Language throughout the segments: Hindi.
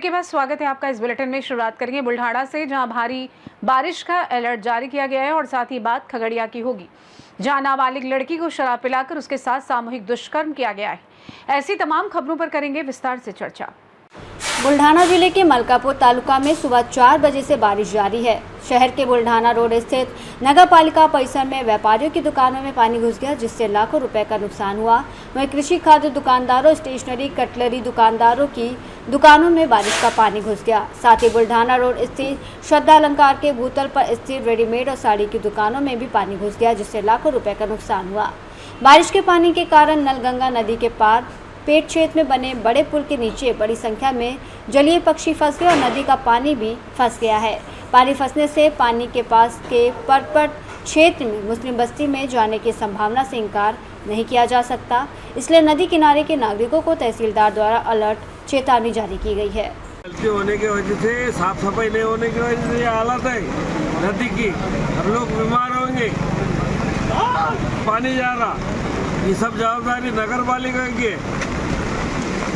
के बाद स्वागत है आपका इस बुलेटिन में। शुरुआत करेंगे बुल्ढाना से, जहां भारी बारिश का अलर्ट जारी किया गया है और साथ ही बात खगड़िया की होगी, जहां नाबालिग लड़की को शराब पिलाकर उसके साथ सामूहिक दुष्कर्म किया गया है। ऐसी तमाम खबरों पर करेंगे विस्तार से चर्चा। बुल्ढाना जिले के मलकापुर तालुका में सुबह 4 बजे से बारिश जारी है। शहर के बुल्ढाना रोड स्थित नगर पालिका परिसर में व्यापारियों की दुकानों में पानी घुस गया, जिससे लाखों रुपए का नुकसान हुआ। वहीं कृषि खाद्य दुकानदारों, स्टेशनरी, कटलरी दुकानदारों की दुकानों में बारिश का पानी घुस गया। साथ ही बुल्ढाना रोड स्थित श्रद्धा अलंकार के भूतल पर स्थित रेडीमेड और साड़ी की दुकानों में भी पानी घुस गया, जिससे लाखों रुपए का नुकसान हुआ। बारिश के पानी के कारण नलगंगा नदी के पार पेट क्षेत्र में बने बड़े पुल के नीचे बड़ी संख्या में जलीय पक्षी फंस गए और नदी का पानी भी फंस गया है। पानी फंसने से पानी के पास के परपट क्षेत्र में मुस्लिम बस्ती में जाने की संभावना से इनकार नहीं किया जा सकता, इसलिए नदी किनारे के नागरिकों को तहसीलदार द्वारा अलर्ट चेतावनी जारी की गई है। गलती होने की वजह से, साफ सफाई नहीं होने की वजह से ये हालत है नदी की। हम लोग बीमार होंगे, पानी जा रहा, ये सब जवाबदारी नगर पालिका की है।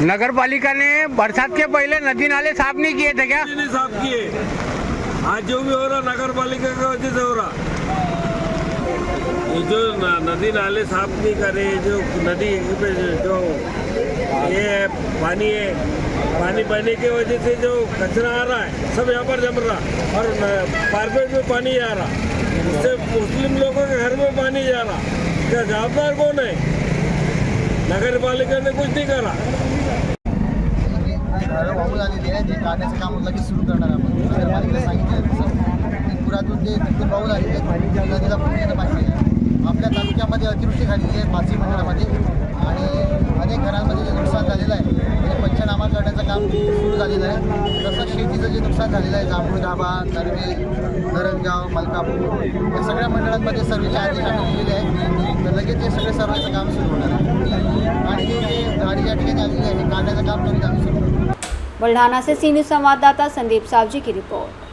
नगर पालिका ने बरसात के पहले नदी नाले साफ नहीं किए थे क्या? नहीं साफ किए। आज जो भी हो रहा नगर पालिका की वजह से हो रहा। ये जो नदी नाले साफ नहीं करे, जो नदी पे जो ये पानी है, पानी बहने की वजह से जो कचरा आ रहा है सब यहाँ पर जम रहा और कारपेट में पानी आ रहा, इससे मुस्लिम लोगों के घर में पानी जा रहा। क्या जवाबदार कौन है? नगर पालिका ने कुछ नहीं करा। वाहून आलेली आहे, ते काढण्याचं काम लगेच सुरू करणार आपण नगरपालिकेला सांगितलं तसं पुरातून ते बिलकुल वाहून आलेली आहे, नदीला पूर्ण पाहिजे आहे। आपल्या तालुक्यामध्ये अतिवृष्टी झालेली आहे 5 मंडळामध्ये आणि अनेक घरांमध्ये जे नुकसान झालेलं आहे ते पंचनामा करण्याचं काम सुरू झालेलं आहे। तसं शेतीचं जे नुकसान झालेलं आहे जांभूळ धाबा, नरवे, धरणगाव, मलकापूर या सगळ्या मंडळांमध्ये सर्वेचे आदेश आम्ही दिलेले आहेत, तर लगेच ते सगळे सर्वेचं काम सुरू होणार आहे आणि जे गाडी या ठिकाणी आलेली आहे हे काढण्याचं काम त्वरित आम्ही सुरू करतो। बुल्ढाना से सी न्यूज़ संवाददाता संदीप सावजी की रिपोर्ट।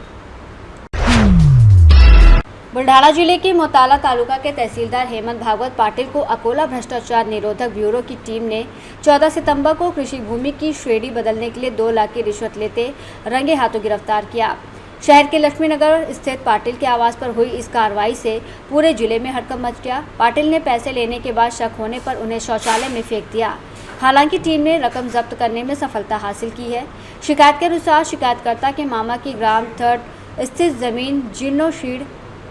बुल्ढाना जिले के मोताला तालुका के तहसीलदार हेमंत भागवत पाटिल को अकोला भ्रष्टाचार निरोधक ब्यूरो की टीम ने 14 सितंबर को कृषि भूमि की श्रेणी बदलने के लिए 2 लाख की रिश्वत लेते रंगे हाथों गिरफ्तार किया। शहर के लक्ष्मीनगर स्थित पाटिल के आवास पर हुई इस कार्रवाई से पूरे जिले में हड़कंप मच गया। पाटिल ने पैसे लेने के बाद शक होने पर उन्हें शौचालय में फेंक दिया। हालांकि टीम ने रकम जब्त करने में सफलता हासिल की है। शिकायत के अनुसार शिकायतकर्ता के मामा की ग्राम थर्ड स्थित जमीन जीर्णोशीर्ण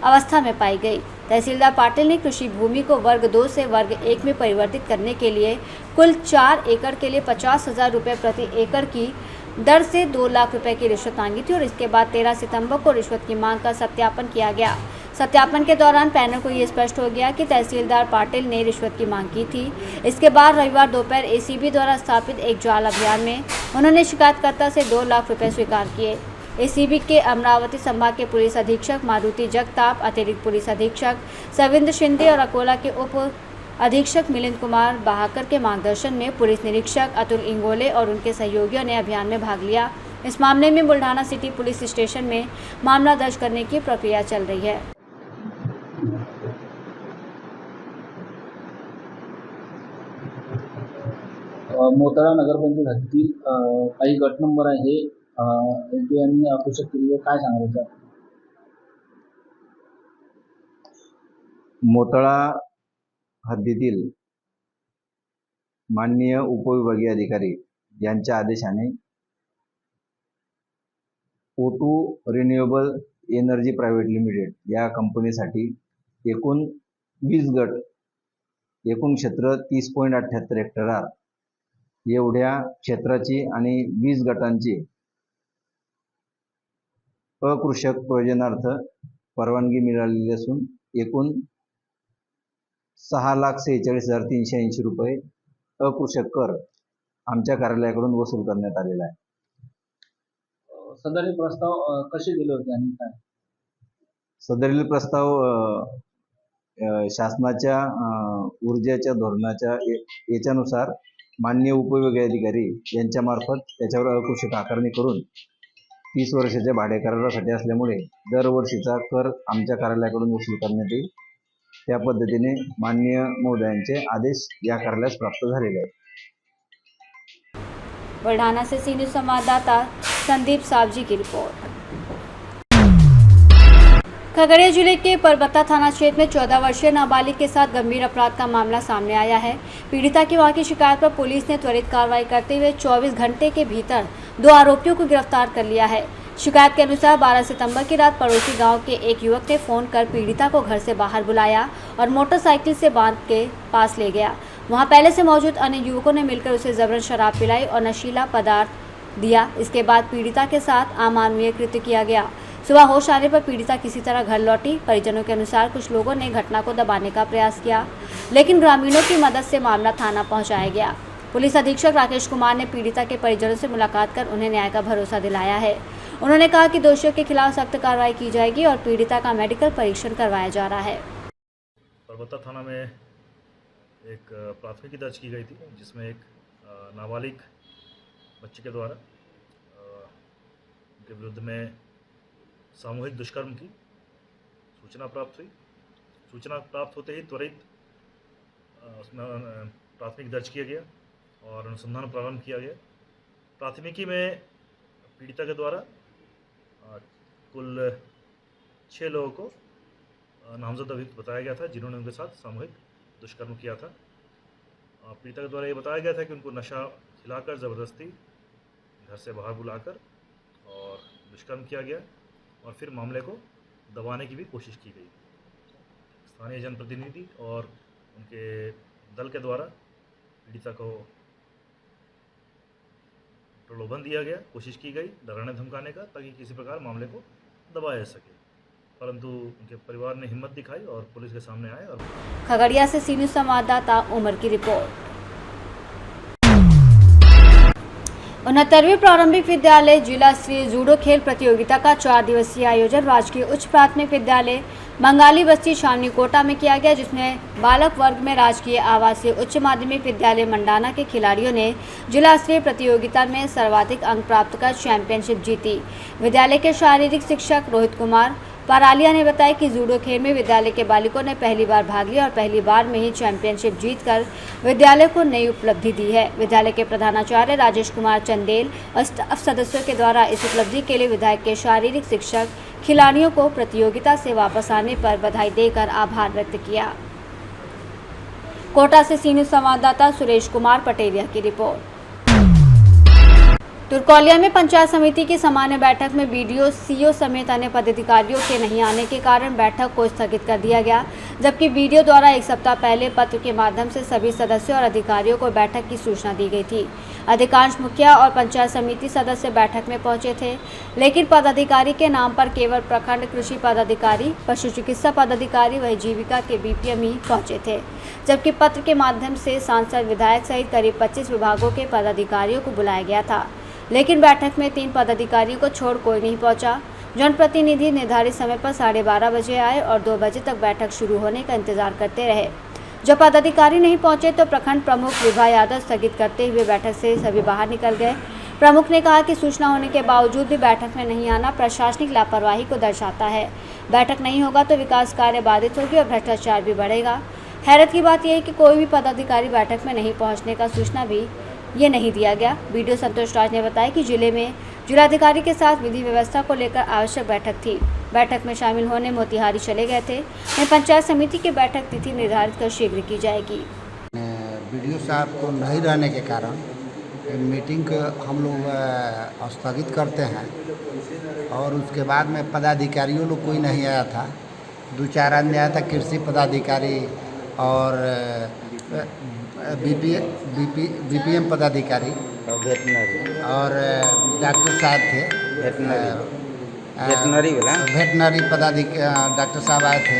अवस्था में पाई गई। तहसीलदार पाटिल ने कृषि भूमि को वर्ग 2 से वर्ग 1 में परिवर्तित करने के लिए कुल 4 एकड़ के लिए 50,000 रुपये प्रति एकड़ की दर से 2 लाख रुपए की रिश्वत मांगी थी और इसके बाद 13 सितंबर को रिश्वत की मांग का सत्यापन किया गया। सत्यापन के दौरान पैनल को ये स्पष्ट हो गया कि तहसीलदार पाटिल ने रिश्वत की मांग की थी। इसके बाद रविवार दोपहर एसीबी द्वारा स्थापित एक जाल अभियान में उन्होंने शिकायतकर्ता से 2 लाख रुपए स्वीकार किए। एसीबी के अमरावती संभाग के पुलिस अधीक्षक मारुति जगताप, अतिरिक्त पुलिस अधीक्षक सविंद्र शिंदे और अकोला के उप अधीक्षक मिलिंद कुमार बहाकर के मार्गदर्शन में पुलिस निरीक्षक अतुल इंगोले और उनके सहयोगियों ने अभियान में भाग लिया। इस मामले में बुल्ढाना सिटी पुलिस स्टेशन में मामला दर्ज करने की प्रक्रिया चल रही है। मोताळा नगरपंचायत हद्दीतील काही गट नंबर आहे यांनी आकर्षक केलेले, काय सांगायचं? मोताळा हद्दीतील माननीय उपविभागीय अधिकारी यांच्या आदेशाने O2 renewable energy private limited या कंपनीसाठी एकूण 20 गट, एकूण क्षेत्र 30.78 हेक्टर एवढ्या क्षेत्राची आणि 20 गटांची अकृषक प्रयोजनार्थ परवानगी मिळालेली असून एकूण 6,46,380 रुपये अकृषक कर आमच्या कार्यालयाकडून वसूल करण्यात आलेला आहे। सदरील प्रस्ताव कसे दिले होते आणि काय? सदरील प्रस्ताव शासनाच्या ऊर्जेच्या धोरणाच्या याच्यानुसार माननीय उपविभागीय अधिकारी यांच्या मार्फत त्याच्यावर अकृषक आकारणी करून 30 वर्षाच्या भाडे करारासाठी असल्यामुळे दरवर्षीचा कर आमच्या कार्यालयाकडून वसूल करण्यात येईल। त्या पद्धतीने माननीय महोदयांचे आदेश या कार्यालयास प्राप्त झालेले आहेत। बुल्ढाना से सी न्यूज़ संवाददाता संदीप सावजी की रिपोर्ट। खगड़िया जिले के परबत्ता थाना क्षेत्र में 14 वर्षीय नाबालिग के साथ गंभीर अपराध का मामला सामने आया है। पीड़िता की वहां की शिकायत पर पुलिस ने त्वरित कार्रवाई करते हुए 24 घंटे के भीतर 2 आरोपियों को गिरफ्तार कर लिया है। शिकायत के अनुसार 12 सितंबर की रात पड़ोसी गांव के एक युवक ने फोन कर पीड़िता को घर से बाहर बुलाया और मोटरसाइकिल से बांध के पास ले गया। वहां पहले से मौजूद अन्य युवकों ने मिलकर उसे जबरन शराब पिलाई और नशीला पदार्थ दिया। इसके बाद पीड़िता के साथ अमानवीय कृत्य किया गया। सुबह होश आने पर पीड़िता किसी तरह घर लौटी। परिजनों के अनुसार कुछ लोगों ने घटना को दबाने का प्रयास किया, लेकिन ग्रामीणों की मदद से मामला थाना पहुंचाया गया। पुलिस अधीक्षक राकेश कुमार ने पीड़िता के परिजनों से मुलाकात कर उन्हें न्याय का भरोसा दिलाया है। उन्होंने कहा कि दोषियों के खिलाफ सख्त कार्रवाई की जाएगी और पीड़िता का मेडिकल परीक्षण करवाया जा रहा है। परबत्ता थाना में एक प्राथमिकी दर्ज की गई थी, जिसमें एक नाबालिग बच्ची के द्वारा उनके विरुद्ध में सामूहिक दुष्कर्म की सूचना प्राप्त हुई। सूचना प्राप्त होते ही त्वरित उसमें प्राथमिक दर्ज किया गया और अनुसंधान प्रारंभ किया गया। प्राथमिकी में पीड़िता के द्वारा कुल 6 लोगों को नामजद अभियुक्त बताया गया था, जिन्होंने उनके साथ सामूहिक दुष्कर्म किया था। पीड़िता के द्वारा ये बताया गया था कि उनको नशा खिलाकर ज़बरदस्ती घर से बाहर बुलाकर और दुष्कर्म किया गया और फिर मामले को दबाने की भी कोशिश की गई। स्थानीय जनप्रतिनिधि और उनके दल के द्वारा पीड़िता को प्रलोभन दिया गया, कोशिश की गई डराने धमकाने का, ताकि किसी प्रकार मामले को दबाया जा सके, परंतु उनके परिवार ने हिम्मत दिखाई और पुलिस के सामने आए। और खगड़िया से सी न्यूज़ संवाददाता उमर की रिपोर्ट। 69वीं प्रारंभिक विद्यालय जिला स्तरीय जूडो खेल प्रतियोगिता का 4 दिवसीय आयोजन राजकीय उच्च प्राथमिक विद्यालय बंगाली बस्ती शामनी कोटा में किया गया, जिसमें बालक वर्ग में राजकीय आवासीय उच्च माध्यमिक विद्यालय मंडाना के खिलाड़ियों ने जिला स्तरीय प्रतियोगिता में सर्वाधिक अंक प्राप्त कर चैंपियनशिप जीती। विद्यालय के शारीरिक शिक्षक रोहित कुमार परालिया ने बताया कि जूडो खेल में विद्यालय के बालिकों ने पहली बार भाग लिया और पहली बार में ही चैंपियनशिप जीतकर विद्यालय को नई उपलब्धि दी है। विद्यालय के प्रधानाचार्य राजेश कुमार चंदेल और स्टाफ सदस्यों के द्वारा इस उपलब्धि के लिए विधायक के शारीरिक शिक्षक खिलाड़ियों को प्रतियोगिता से वापस आने पर बधाई देकर आभार व्यक्त किया। कोटा से सी न्यूज़ संवाददाता सुरेश कुमार पटेलिया की रिपोर्ट। तुरकोलिया में पंचायत समिति की सामान्य बैठक में बीडीओ, सीओ समेत अन्य पदाधिकारियों के नहीं आने के कारण बैठक को स्थगित कर दिया गया, जबकि बीडीओ द्वारा 1 सप्ताह पहले पत्र के माध्यम से सभी सदस्यों और अधिकारियों को बैठक की सूचना दी गई थी। अधिकांश मुखिया और पंचायत समिति सदस्य बैठक में पहुंचे थे, लेकिन पदाधिकारी के नाम पर केवल प्रखंड कृषि पदाधिकारी, पशु चिकित्सा पदाधिकारी व जीविका के बीपीएम ही पहुंचे थे, जबकि पत्र के माध्यम से सांसद, विधायक सहित करीब 25 विभागों के पदाधिकारियों को बुलाया गया था, लेकिन बैठक में 3 पदाधिकारियों को छोड़ कोई नहीं पहुंचा। जनप्रतिनिधि निर्धारित समय पर 12:30 बजे आए और 2 बजे तक बैठक शुरू होने का इंतजार करते रहे। जब पदाधिकारी नहीं पहुंचे तो प्रखंड प्रमुख विभा यादव स्थगित करते हुए बैठक से सभी बाहर निकल गए। प्रमुख ने कहा कि सूचना होने के बावजूद भी बैठक में नहीं आना प्रशासनिक लापरवाही को दर्शाता है। बैठक नहीं होगा तो विकास कार्य बाधित होगी और भ्रष्टाचार भी बढ़ेगा। हैरत की बात यह है कि कोई भी पदाधिकारी बैठक में नहीं पहुँचने का सूचना भी ये नहीं दिया गया। बीडीओ संतोष राज ने बताया कि जिले में जिलाधिकारी के साथ विधि व्यवस्था को लेकर आवश्यक बैठक थी। बैठक में शामिल होने मोतिहारी चले गए थे। पंचायत समिति की बैठक तिथि निर्धारित कर शीघ्र की जाएगी। बीडीओ साहब को नहीं रहने के कारण मीटिंग को हम लोग स्थगित करते हैं और उसके बाद में पदाधिकारियों लोग कोई नहीं आया था। 2-4 आदमी आया था, कृषि पदाधिकारी और बीपीएम पदाधिकारी और डॉक्टर साहब थे, वेटनरी पदाधिकारी डॉक्टर साहब आए थे।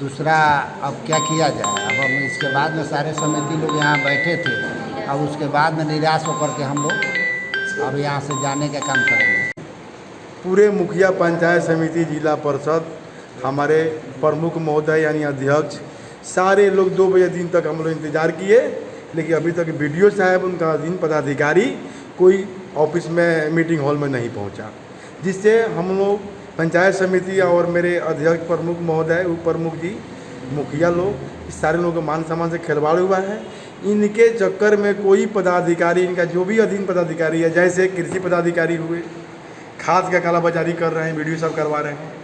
दूसरा अब क्या किया जाए, अब हम इसके बाद में सारे समिति लोग यहाँ बैठे थे, अब उसके बाद में निराश होकर के हम लोग अब यहाँ से जाने का काम करेंगे। पूरे मुखिया पंचायत समिति जिला परिषद हमारे प्रमुख महोदय यानी अध्यक्ष सारे लोग 2 बजे दिन तक हम लोग इंतज़ार किए, लेकिन अभी तक बीडीओ साहब उनका अधीन पदाधिकारी कोई ऑफिस में मीटिंग हॉल में नहीं पहुंचा, जिससे हम लोग पंचायत समिति और मेरे अध्यक्ष प्रमुख महोदय, उप प्रमुख जी, मुखिया लोग, इस सारे लोगों के मान सम्मान से खिलवाड़ हुआ है। इनके चक्कर में कोई पदाधिकारी, इनका जो भी अधीन पदाधिकारी है, जैसे कृषि पदाधिकारी हुए, खाद का कालाबाजारी कर रहे हैं, वीडियो सब करवा रहे हैं।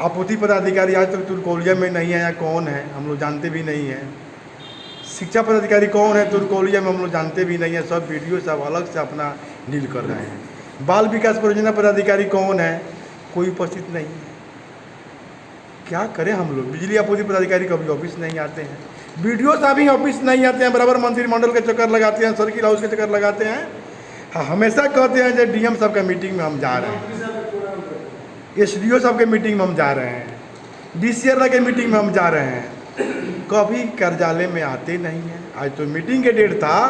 आपूर्ति पदाधिकारी आज तक तुर्कोलिया में नहीं आया, कौन है हम लोग जानते भी नहीं हैं। शिक्षा पदाधिकारी कौन है तुर्कोलिया में हम लोग जानते भी नहीं है, सब वीडियो सब अलग से अपना डील कर रहे हैं। बाल विकास परियोजना पदाधिकारी कौन है, कोई उपस्थित नहीं है। क्या करें हम लोग। बिजली आपूर्ति पदाधिकारी कभी ऑफिस नहीं आते हैं, वीडियो साहब ही ऑफिस नहीं आते हैं, बराबर मंत्रिमंडल के चक्कर लगाते हैं, सर्किल हाउस के चक्कर लगाते हैं। हाँ, हमेशा कहते हैं जो डीएम साहब का मीटिंग में हम जा रहे हैं, एसडीओ साहब के मीटिंग में हम जा रहे हैं, डीसीआर के मीटिंग में हम जा रहे हैं, कभी कार्यालय में आते नहीं हैं। आज तो मीटिंग के डेट था,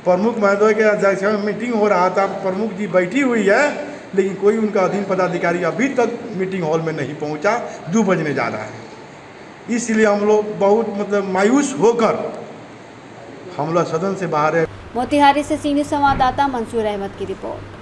प्रमुख महोदय के अध्यक्ष में मीटिंग हो रहा था, प्रमुख जी बैठी हुई है, लेकिन कोई उनका अधीन पदाधिकारी अभी तक मीटिंग हॉल में नहीं पहुंचा। 2 बजने जा रहा है। इसलिए हम लोग बहुत मायूस होकर हम लोग सदन से बाहर है। मोतिहारी से सीनियर संवाददाता मंसूर अहमद की रिपोर्ट।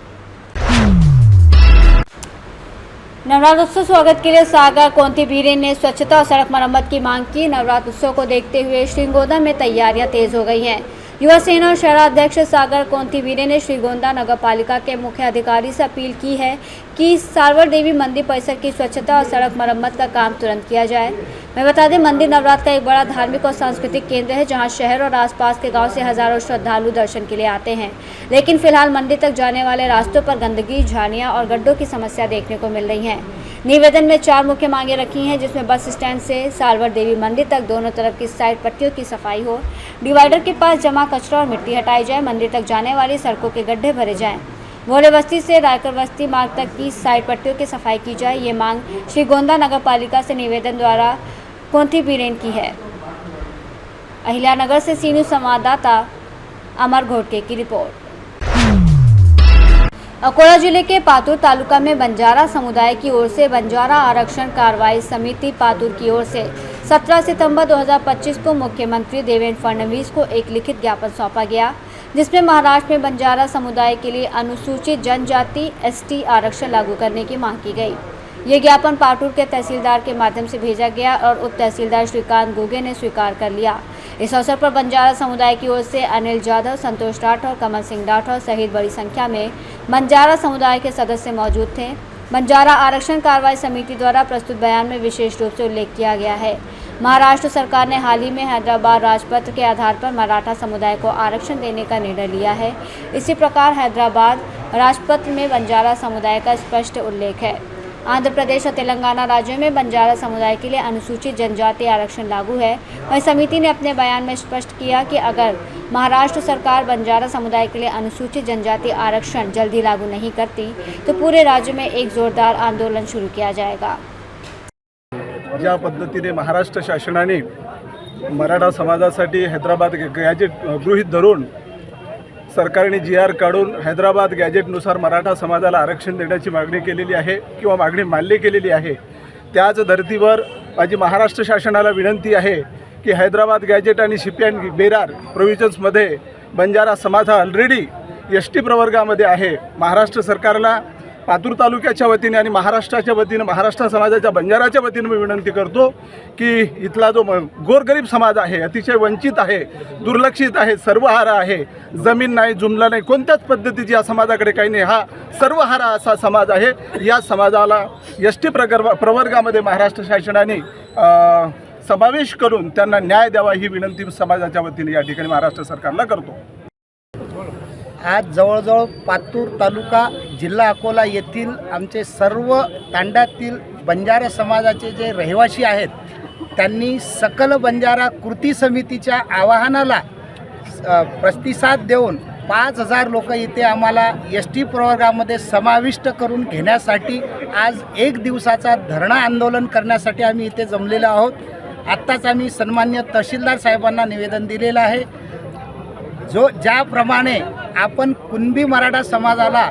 नवरात्रोत्सव स्वागत के लिए सागर कोंती बीरे ने स्वच्छता और सड़क मरम्मत की मांग की। नवरात्रोत्सव को देखते हुए श्रीगोंदा में तैयारियां तेज हो गई हैं। युवा सेना और शहराध्यक्ष सागर कोंती बीरे ने श्रीगोंदा नगर पालिका के मुख्य अधिकारी से अपील की है कि सारवर देवी मंदिर परिसर की स्वच्छता और सड़क मरम्मत का काम तुरंत किया जाए। मैं बता दें, मंदिर नवरात्र का एक बड़ा धार्मिक और सांस्कृतिक केंद्र है, जहां शहर और आसपास के गांव से हजारों श्रद्धालु दर्शन के लिए आते हैं। लेकिन फिलहाल मंदिर तक जाने वाले रास्तों पर गंदगी, झाड़ियां और गड्ढों की समस्या देखने को मिल रही है। निवेदन में 4 मुख्य मांगे रखी हैं, जिसमें बस स्टैंड से सालवर देवी मंदिर तक दोनों तरफ की साइड पट्टियों की सफाई हो, डिवाइडर के पास जमा कचरा और मिट्टी हटाई जाए, मंदिर तक जाने वाली सड़कों के गड्ढे भरे जाएं, भोले बस्ती से रायकर बस्ती मार्ग तक की साइड पट्टियों की सफाई की जाए। ये मांग श्रीगोंदा नगर पालिका से निवेदन द्वारा कोंती बीरेन की है। अहिल्यानगर से सीनियर संवाददाता अमर घोटके की रिपोर्ट। अकोला जिले के पातुर तालुका में बंजारा समुदाय की ओर से बंजारा आरक्षण कार्रवाई समिति पातुर की ओर से 17 सितंबर 2025 को मुख्यमंत्री देवेंद्र फडणवीस को एक लिखित ज्ञापन सौंपा गया, जिसमें महाराष्ट्र में बंजारा समुदाय के लिए अनुसूचित जनजाति एसटी आरक्षण लागू करने की मांग की गई। ये ज्ञापन पातुर के तहसीलदार के माध्यम से भेजा गया और उप तहसीलदार श्रीकांत गुगे ने स्वीकार कर लिया। इस अवसर पर बंजारा समुदाय की ओर से अनिल जाधव, संतोष राठौर, कमल सिंह राठौर सहित बड़ी संख्या में बंजारा समुदाय के सदस्य मौजूद थे। बंजारा आरक्षण कार्रवाई समिति द्वारा प्रस्तुत बयान में विशेष रूप से उल्लेख किया गया है। महाराष्ट्र सरकार ने हाल ही में हैदराबाद राजपत्र के आधार पर मराठा समुदाय को आरक्षण देने का निर्णय लिया है। इसी प्रकार हैदराबाद राजपत्र में बंजारा समुदाय का स्पष्ट उल्लेख है। आंध्र प्रदेश और तेलंगाना राज्यों में बंजारा समुदाय के लिए अनुसूचित जनजाति आरक्षण लागू है। वहीं समिति ने अपने बयान में स्पष्ट किया कि अगर महाराष्ट्र सरकार बंजारा समुदाय के लिए अनुसूचित जनजाति आरक्षण जल्दी लागू नहीं करती तो पूरे राज्य में एक जोरदार आंदोलन शुरू किया जाएगा। ज्या पद्धतीने महाराष्ट्र शासनाने मराठा समाजासाठी हैदराबाद गॅजेट गृहीत धरून सरकारने GR काढून हैदराबाद गॅजेटनुसार मराठा समाजाला आरक्षण देण्याची मागणी केलेली आहे किंवा मागणी मान्य केलेली आहे, त्याच धर्तीवर माझी महाराष्ट्र शासनाला विनंती आहे की हैदराबाद गॅजेट आणि शिपियान बेरार प्रोव्हिजन्समध्ये बंजारा समाज हा ऑलरेडी ST प्रवर्गामध्ये आहे। महाराष्ट्र सरकारला पातूर तालुक्याच्या वतीने आणि महाराष्ट्राच्या वतीने महाराष्ट्र समाजाच्या बंजाराच्या वतीने मी विनंती करतो की इथला जो गोरगरीब समाज आहे, अतिशय वंचित आहे, दुर्लक्षित आहे, सर्वहारा आहे, जमीन नाही, जुमला नाही, कोणत्याच पद्धतीची या समाजाकडे काही नाही, हा सर्वहारा असा समाज आहे। या समाजाला ST प्रवर्गामध्ये महाराष्ट्र शासनाने समावेश करून त्यांना न्याय द्यावा ही विनंती समाजाच्या वतीने या ठिकाणी महाराष्ट्र सरकारला करतो। आज जवळजवळ पातूर तालुका जिल्हा अकोला येथील आमचे सर्व तांड्यातील बंजारा समाजाचे जे रहिवासी आहेत त्यांनी सकल बंजारा कृती समितीच्या आवाहनाला प्रतिसाद देऊन 5000 लोक इथे आम्हाला ST प्रवर्गामध्ये समाविष्ट करून घेण्यासाठी आज 1 दिवसाचा धरणा आंदोलन करण्यासाठी आम्ही इथे जमलेलो आहोत। आत्ताच आम्ही सन्माननीय तहसीलदार साहेबांना निवेदन दिलेलं आहे। ज्याप्रमाणे आपण कुणबी मराठा समाजाला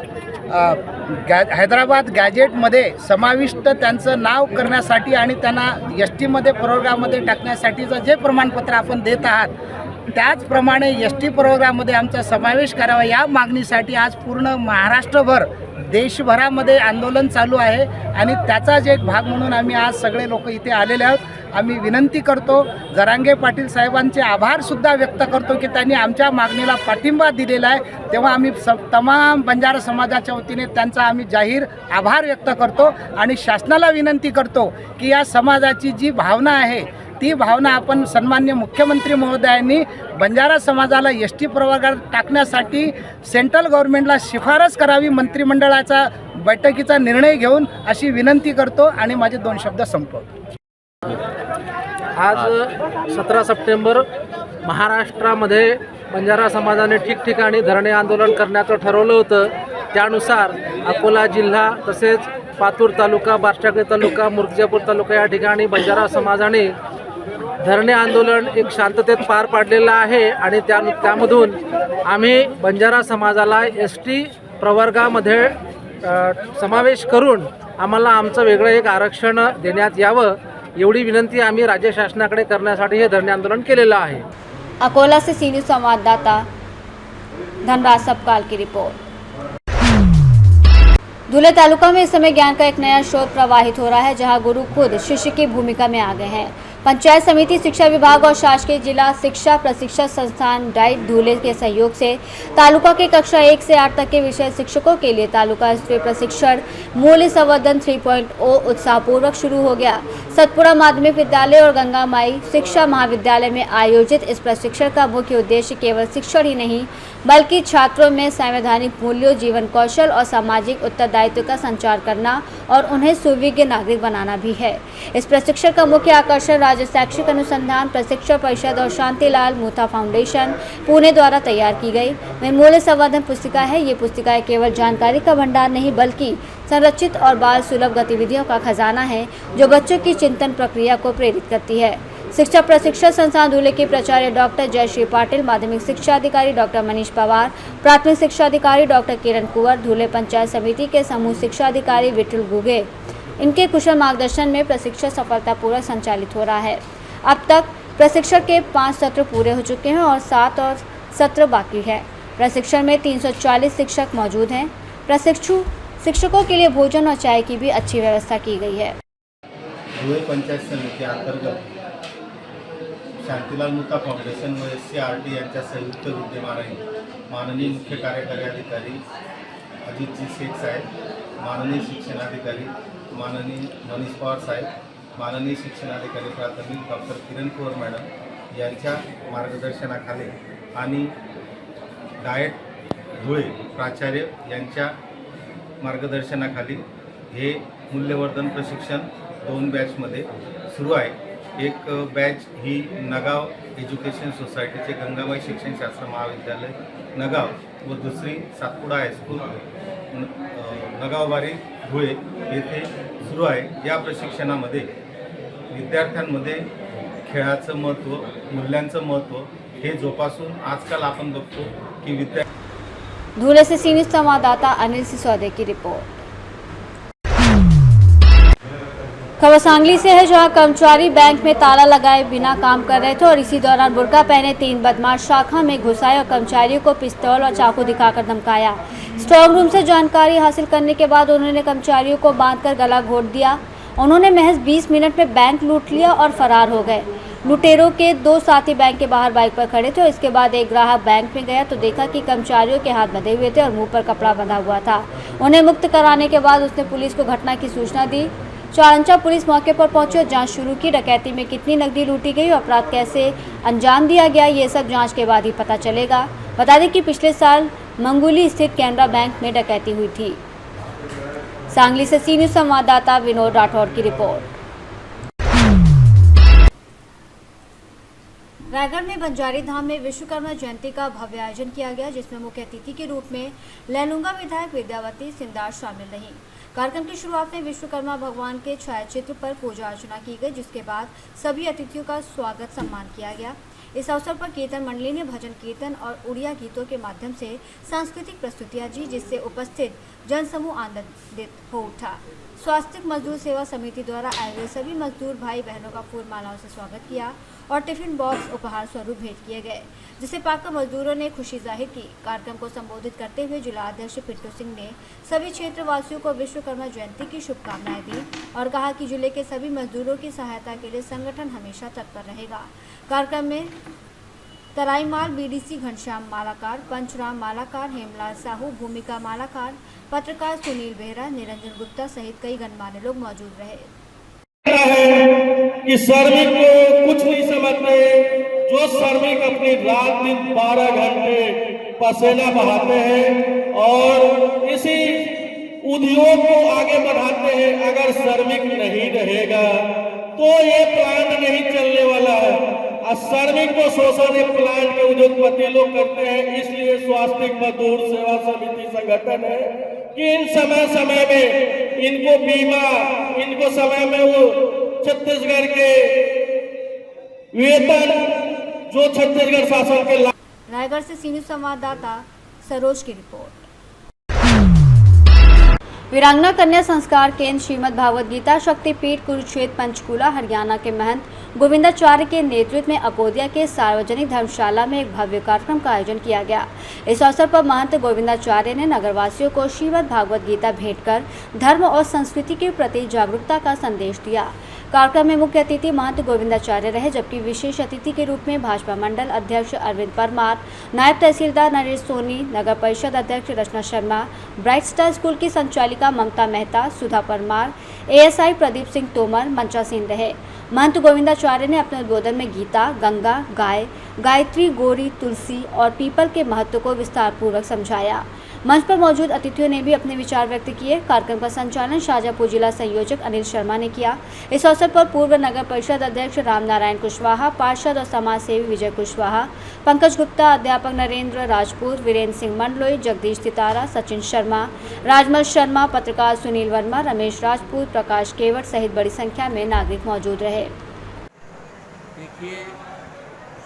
हैदराबाद गॅजेटमध्ये समाविष्ट त्यांचं नाव करण्यासाठी आणि त्यांना STमध्ये प्रवर्गामध्ये टाकण्यासाठीचं जे प्रमाणपत्र आपण देत आहात त्याचप्रमाणे ST प्रवर्गामध्ये आमचा समावेश करावा या मागणीसाठी आज पूर्ण महाराष्ट्रभर देशभरामध्ये आंदोलन चालू आहे आणि त्याचाच एक भाग म्हणून आम्ही आज सगळे लोक इथे आलेले आहोत। आम्ही विनंती करतो, जरांगे पाटील साहेबांचे आभारसुद्धा व्यक्त करतो की त्यांनी आमच्या मागणीला पाठिंबा दिलेला आहे। तेव्हा आम्ही तमाम बंजारा समाजाच्या वतीने त्यांचा आम्ही जाहीर आभार व्यक्त करतो आणि शासनाला विनंती करतो की या समाजाची जी भावना आहे ती भावना आपण सन्मान्य मुख्यमंत्री महोदयांनी बंजारा समाजाला एस टी प्रवर्गात टाकण्यासाठी सेंट्रल गव्हर्नमेंटला शिफारस करावी, मंत्रिमंडळाचा बैठकीचा निर्णय घेऊन अशी विनंती करतो आणि माझे 2 शब्द संपवतो। आज 17 सप्टेंबर महाराष्ट्रामध्ये बंजारा समाजाने ठिकठिकाणी धरणे आंदोलन करण्याचं ठरवलं होतं। त्यानुसार अकोला जिल्हा तसेच पातूर तालुका, बारशागळे तालुका, मूर्तिजापूर तालुका या ठिकाणी बंजारा समाजाने धरणे आंदोलन एक शांततेत पार पाडलेलं आहे आणि त्यामधून आम्ही बंजारा समाजाला ST प्रवर्गामध्ये समावेश करून आम्हाला आमचं वेगळं एक आरक्षण देण्यात यावं एवढी विनंती आम्ही राज्य शासनाकडे करण्यासाठी हे धरणे आंदोलन केलेलं आहे। अकोला से सीनियर संवाददाता धनराज सबकाल की रिपोर्ट। धुले तालुका में इस समय ज्ञान का एक नया स्रोत प्रवाहित हो रहा है, जहां गुरु खुद शिष्य की भूमिका में आ गए हैं। पंचायत समिति, शिक्षा विभाग और शासकीय जिला शिक्षा प्रशिक्षण संस्थान डाइट धुले के सहयोग से तालुका के कक्षा 1 से 8 तक के विषय शिक्षकों के लिए तालुका स्तरीय प्रशिक्षण मूल्य संवर्धन 3.0 उत्साहपूर्वक शुरू हो गया। सतपुरा माध्यमिक विद्यालय और गंगा माई शिक्षा महाविद्यालय में आयोजित इस प्रशिक्षण का मुख्य उद्देश्य केवल शिक्षण ही नहीं बल्कि छात्रों में संवैधानिक मूल्यों, जीवन कौशल और सामाजिक उत्तरदायित्व का संचार करना और उन्हें सुविज्ञ नागरिक बनाना भी है। इस प्रशिक्षण का मुख्य आकर्षण राज्य शैक्षिक अनुसंधान प्रशिक्षण परिषद और शांतिलाल मूथा फाउंडेशन पुणे द्वारा तैयार की गई मूल्य संवर्धन पुस्तिका है। ये पुस्तिकाएं केवल जानकारी का भंडार नहीं बल्कि संरचित और बाल सुलभ गतिविधियों का खजाना है, जो बच्चों की चिंतन प्रक्रिया को प्रेरित करती है। शिक्षा प्रशिक्षण संस्थान धुले के प्राचार्य डॉक्टर जयश्री पाटिल, माध्यमिक शिक्षा अधिकारी डॉक्टर मनीष पवार, प्राथमिक शिक्षा अधिकारी डॉक्टर किरण कुंवर, धुले पंचायत समिति के समूह शिक्षा अधिकारी विठल गुगे, इनके कुशल मार्गदर्शन में प्रशिक्षण सफलतापूर्वक संचालित हो रहा है। अब तक प्रशिक्षण के 5 सत्र पूरे हो चुके हैं और 7 और सत्र बाकी है। प्रशिक्षण में 340 शिक्षक मौजूद हैं। प्रशिक्षु शिक्षकों के लिए भोजन और चाय की भी अच्छी व्यवस्था की गई है। धुळे पंचायत समिति अंतर्गत शांतिलाल मूथा फाउंडेशन व SCRT यांच्या संयुक्त विद्यमाने माननीय मुख्य कार्यकारी अधिकारी अजितजी शेख साहेब, माननीय शिक्षणाधिकारी माननीय मनीष पवार साहेब, माननीय शिक्षणाधिकारी प्राथमिक डॉक्टर किरण कुंवर मॅडम यांच्या मार्गदर्शनाखाली आणि डाएट धुळे प्राचार्य यांच्या मार्गदर्शनाखाली हे मूल्यवर्धन प्रशिक्षण 2 बॅचमध्ये सुरू आहे। एक बॅच ही नगाव एज्युकेशन सोसायटीचे गंगाबाई शिक्षणशास्त्र महाविद्यालय नगाव व दुसरी सातपुडा हायस्कूल नगावबारी धुळे येथे सुरू आहे। या प्रशिक्षणामध्ये विद्यार्थ्यांमध्ये खेळाचं महत्त्व, मूल्यांचं महत्त्व हे जोपासून आजकाल आपण बघतो की धुले से सीनियर संवाददाता अनिल सिसोदे की रिपोर्ट। खबर सांगली से है, जहां कर्मचारी बैंक में ताला लगाए बिना काम कर रहे थे और इसी दौरान बुर्का पहने 3 बदमाश शाखा में घुस आए और कर्मचारियों को पिस्तौल और चाकू दिखाकर धमकाया। स्ट्रांग रूम से जानकारी हासिल करने के बाद उन्होंने कर्मचारियों को बांधकर गला घोट दिया। उन्होंने महज 20 मिनट में बैंक लूट लिया और फरार हो गए। लुटेरों के 2 साथी बैंक के बाहर बाइक पर खड़े थे और इसके बाद एक ग्राहक बैंक में गया तो देखा कि कर्मचारियों के हाथ बंधे हुए थे और मुंह पर कपड़ा बंधा हुआ था। उन्हें मुक्त कराने के बाद उसने पुलिस को घटना की सूचना दी। चारंचा पुलिस मौके पर पहुंची और जांच शुरू की। डकैती में कितनी नकदी लूटी गई और अपराध कैसे अंजाम दिया गया, ये सब जांच के बाद ही पता चलेगा। बता दें कि पिछले साल मंगोली स्थित कैनरा बैंक में डकैती हुई थी। सांगली से सीनियर संवाददाता विनोद राठौड़ की रिपोर्ट। रायगढ़ में बंजारी धाम में विश्वकर्मा जयंती का भव्य आयोजन किया गया, जिसमें मुख्य अतिथि के रूप में लैलूंगा विधायक विद्यावती सिंधार शामिल रहीं। कार्यक्रम की शुरुआत में विश्वकर्मा भगवान के छायाचित्र पर पूजा अर्चना की गई, जिसके बाद सभी अतिथियों का स्वागत सम्मान किया गया। इस अवसर पर कीर्तन मंडली ने भजन कीर्तन और उड़िया गीतों के माध्यम से सांस्कृतिक प्रस्तुतियां दी, जिससे उपस्थित जनसमूह आनंदित हो उठा। स्वास्थ्य मजदूर सेवा समिति द्वारा आए हुए सभी मजदूर भाई बहनों का फूल मालाओं से स्वागत किया और टिफिन बॉक्स उपहार स्वरूप भेंट किए गए, जिसे पाकर मजदूरों ने खुशी जाहिर की। कार्यक्रम को संबोधित करते हुए जिला अध्यक्ष पिंटू सिंह ने सभी क्षेत्र वासियों को विश्वकर्मा जयंती की शुभकामनाएं दी और कहा कि जिले के सभी मजदूरों की सहायता के लिए संगठन हमेशा तत्पर रहेगा। कार्यक्रम में तराईमाल बीडीसी घनश्याम मालाकार, पंचराम मालाकार, हेमलाल साहू, भूमिका मालाकार, पत्रकार सुनील बेहरा, निरंजन गुप्ता सहित कई गणमान्य लोग मौजूद रहे। कि श्रमिक को कुछ नहीं समझते, जो श्रमिक अपनी रात दिन 12 घंटे पसीना बहाते हैं और इसी उद्योग को आगे बढ़ाते हैं। अगर श्रमिक नहीं रहेगा तो ये प्लांट नहीं चलने वाला है। श्रमिक को शोषण प्लांट के उद्योगपति लोग करते हैं। इसलिए स्वास्थ्य मजदूर सेवा समिति संगठन है कि इन समय में इनको बीमा, इनको समय में वो छत्तीसगढ़ के वेतन जो छत्तीसगढ़ शासन के रायगढ़ से सीनियर संवाददाता सरोज की रिपोर्ट। वीरांगना कन्या संस्कार केंद्र श्रीमद् भागवत गीता शक्तिपीठ कुरुक्षेत्र पंचकूला हरियाणा के महंत गोविंदाचार्य के नेतृत्व में अकोदिया के सार्वजनिक धर्मशाला में एक भव्य कार्यक्रम का आयोजन किया गया। इस अवसर पर महंत गोविंदाचार्य ने नगरवासियों को श्रीमद् भागवत गीता भेंट कर धर्म और संस्कृति के प्रति जागरूकता का संदेश दिया। कार्यक्रम में मुख्य अतिथि महंत गोविंदाचार्य रहे, जबकि विशेष अतिथि के रूप में भाजपा मंडल अध्यक्ष अरविंद परमार, नायब तहसीलदार नरेश सोनी, नगर परिषद अध्यक्ष रचना शर्मा, ब्राइट स्टार स्कूल की संचालिका ममता मेहता, सुधा परमार, एएसआई प्रदीप सिंह तोमर, मंचा सिंह रहे। महंत गोविंदाचार्य ने अपने उद्बोधन में गीता, गंगा, गाय, गायत्री, गौरी, तुलसी और पीपल के महत्व को विस्तार पूर्वक समझाया। मंच पर मौजूद अतिथियों ने भी अपने विचार व्यक्त किए। कार्यक्रम का संचालन शाजापुर जिला संयोजक अनिल शर्मा ने किया। इस अवसर पर पूर्व नगर परिषद अध्यक्ष रामनारायण कुशवाहा, पार्षद और समाज सेवी विजय कुशवाहा, पंकज गुप्ता, अध्यापक नरेंद्र राजपूत, वीरेंद्र सिंह मंडलोई, जगदीश सितारा, सचिन शर्मा, राजमल शर्मा, पत्रकार सुनील वर्मा, रमेश राजपूत, प्रकाश केवट सहित बड़ी संख्या में नागरिक मौजूद रहे। देखिए,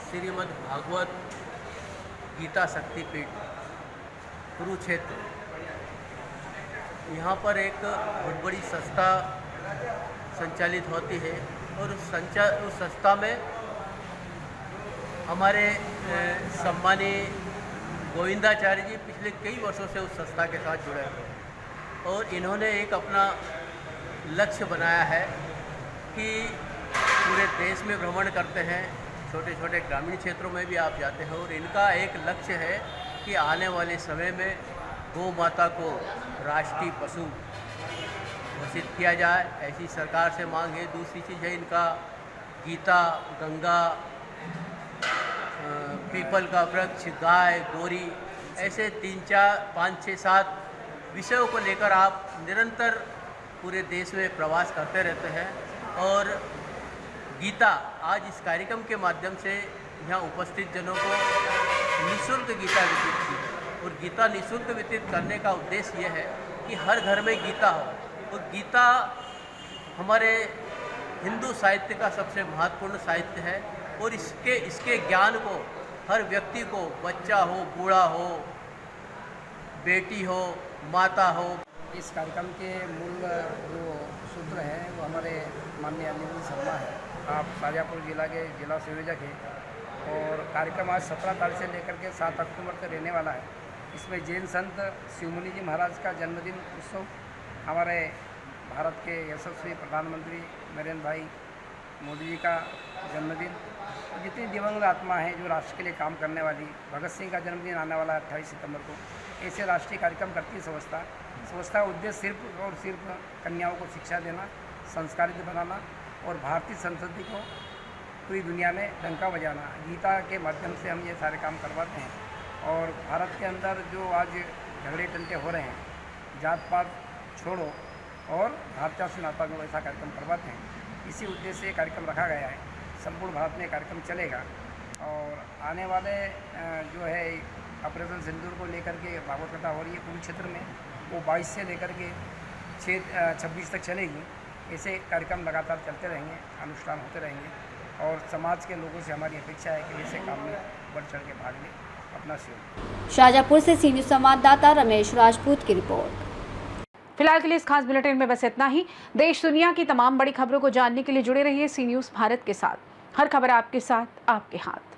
श्रीमद् भागवत गीता शक्तिपीठ कुरुक्षेत्र, यहाँ पर एक बहुत बड़ी संस्था संचालित होती है और उस संस्था में हमारे सम्मानीय गोविंदाचार्य जी पिछले कई वर्षों से उस संस्था के साथ जुड़े हुए और इन्होंने एक अपना लक्ष्य बनाया है कि पूरे देश में भ्रमण करते हैं, छोटे छोटे ग्रामीण क्षेत्रों में भी आप जाते हैं और इनका एक लक्ष्य है कि आने वाले समय में गौ माता को राष्ट्रीय पशु घोषित किया जाए, ऐसी सरकार से मांग है। दूसरी चीज़ है इनका गीता, गंगा, पीपल का वृक्ष, गाय, गौरी, ऐसे 3, 4, 5, 6, 7 विषयों को लेकर आप निरंतर पूरे देश में प्रवास करते रहते हैं और गीता आज इस कार्यक्रम के माध्यम से यहाँ उपस्थित जनों को निःशुल्क गीता वितरित की और गीता निःशुल्क वितरित करने का उद्देश्य यह है कि हर घर में गीता हो और गीता हमारे हिंदू साहित्य का सबसे महत्वपूर्ण साहित्य है और इसके ज्ञान को हर व्यक्ति को, बच्चा हो, बूढ़ा हो, बेटी हो, माता हो। इस कार्यक्रम के मूल जो सूत्र हैं वो हमारे माननीय अनिल शर्मा है, आप शाजापुर जिला के जिला संयोजक हैं और कार्यक्रम आज 17 तारीख से लेकर के 7 अक्टूबर तक रहने वाला है। इसमें जैन संत शिवमुनि जी महाराज का जन्मदिन उत्सव, हमारे भारत के यशस्वी प्रधानमंत्री नरेंद्र भाई मोदी जी का जन्मदिन और जितनी दिवंगत आत्मा है जो राष्ट्र के लिए काम करने वाली, भगत सिंह का जन्मदिन आने वाला है 28 सितंबर को। ऐसे राष्ट्रीय कार्यक्रम करती है संस्था का उद्देश्य सिर्फ और सिर्फ कन्याओं को शिक्षा देना, संस्कारित बनाना और भारतीय संस्कृति को पूरी दुनिया में डंका बजाना। गीता के माध्यम से हम ये सारे काम करवाते हैं और भारत के अंदर जो आज झगड़े टंटे हो रहे हैं, जात पात छोड़ो और भारतीय से नाता जो ऐसा कार्यक्रम करवाते हैं, इसी उद्देश्य से कार्यक्रम रखा गया है। संपूर्ण भारत में कार्यक्रम चलेगा और आने वाले जो है ऑपरेशन सिंदूर को लेकर के भागवत कथा हो रही है कुरुक्षेत्र में, वो 22 से लेकर के 26 तक चलेगी। ऐसे कार्यक्रम लगातार चलते रहेंगे, अनुष्ठान होते रहेंगे और समाज के लोगों से हमारी अपेक्षा है कि ऐसे काम में बढ़ चढ़ के भाग लें, अपना सहयोग। शाजापुर से सीनियर संवाददाता रमेश राजपूत की रिपोर्ट। फिलहाल के लिए इस खास बुलेटिन में बस इतना ही। देश दुनिया की तमाम बड़ी खबरों को जानने के लिए जुड़े रहिए सी न्यूज़ भारत के साथ। हर खबर आपके साथ, आपके हाथ।